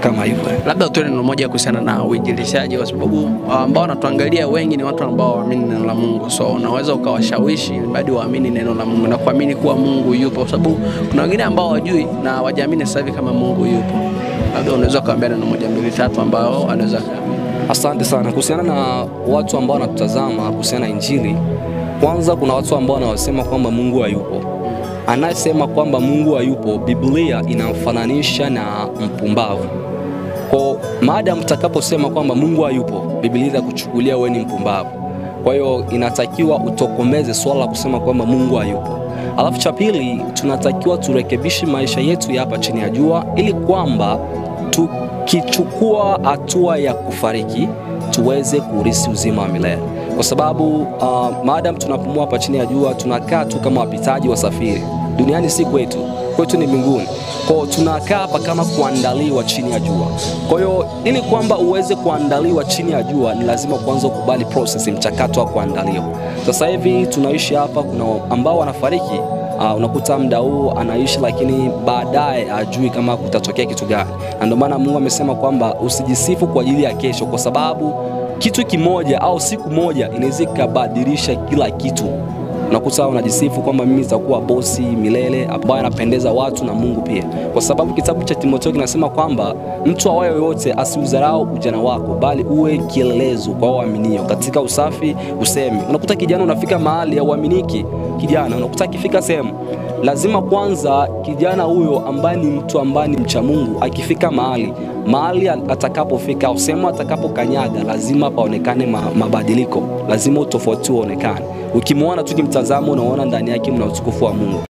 kama hivyo. Labda tuone neno moja kuhusiana na uinjilishaji, kwa sababu ambao wanatuangalia wengi ni watu ambao waamini neno la Mungu. So unaweza ukawashawishi bado waamini neno la Mungu na kuamini kuwa Mungu yupo, kwa sababu kuna wengine ambao hawajui na hawajaamini sasa hivi kama Mungu yupo. Labda unaweza kuambia neno moja mbili tatu ambao anaweza. Asante sana. Kuhusiana na watu ambao wanatutazama kuhusiana na injili, kwanza kuna watu ambao wanasema kwamba Mungu hayupo. Anayesema kwamba Mungu hayupo, Biblia inamfananisha na mpumbavu. Kwa maada mtakaposema kwamba Mungu hayupo, Biblia itakuchukulia wewe ni mpumbavu. Kwa hiyo inatakiwa utokomeze swala la kusema kwamba Mungu hayupo. Alafu cha pili, tunatakiwa turekebishe maisha yetu ya hapa chini ya jua, ili kwamba tukichukua hatua ya kufariki tuweze kurithi uzima wa milele. Kwa sababu maadam tunapumua hapa chini ya jua, tunakaa tu kama wapitaji wasafiri. Duniani si kwetu, kwetu ni mbinguni. Kwa hiyo tunakaa hapa kama kuandaliwa chini ya jua. Kwa hiyo ili kwamba uweze kuandaliwa chini ya jua, ni lazima kwanza ukubali process, mchakato wa kuandaliwa. Sasa hivi tunaishi hapa, kuna ambao wanafariki, unakuta muda huu anaishi, lakini baadaye hajui kama kutatokea kitu gani. Na ndio maana Mungu amesema kwamba usijisifu kwa ajili ya kesho, kwa sababu kitu kimoja au siku moja inaweza kubadilisha kila kitu. Unakuta unajisifu kwamba mimi nitakuwa bosi milele ambaye anapendeza watu na Mungu pia. Kwa sababu kitabu cha Timotheo kinasema kwamba mtu awaye yote asiudharau ujana wako, bali uwe kielelezo kwa waaminio katika usafi usemi. Unakuta kijana unafika mahali ya uaminiki, kijana unakuta akifika sehemu, lazima kwanza kijana huyo ambaye ni mtu ambaye ni mcha Mungu akifika mahali atakapofika au sehemu atakapokanyaga, lazima paonekane mabadiliko, lazima utofauti uonekane. Ukimwona tu kimtazamo, unaona ndani yake mna utukufu wa Mungu.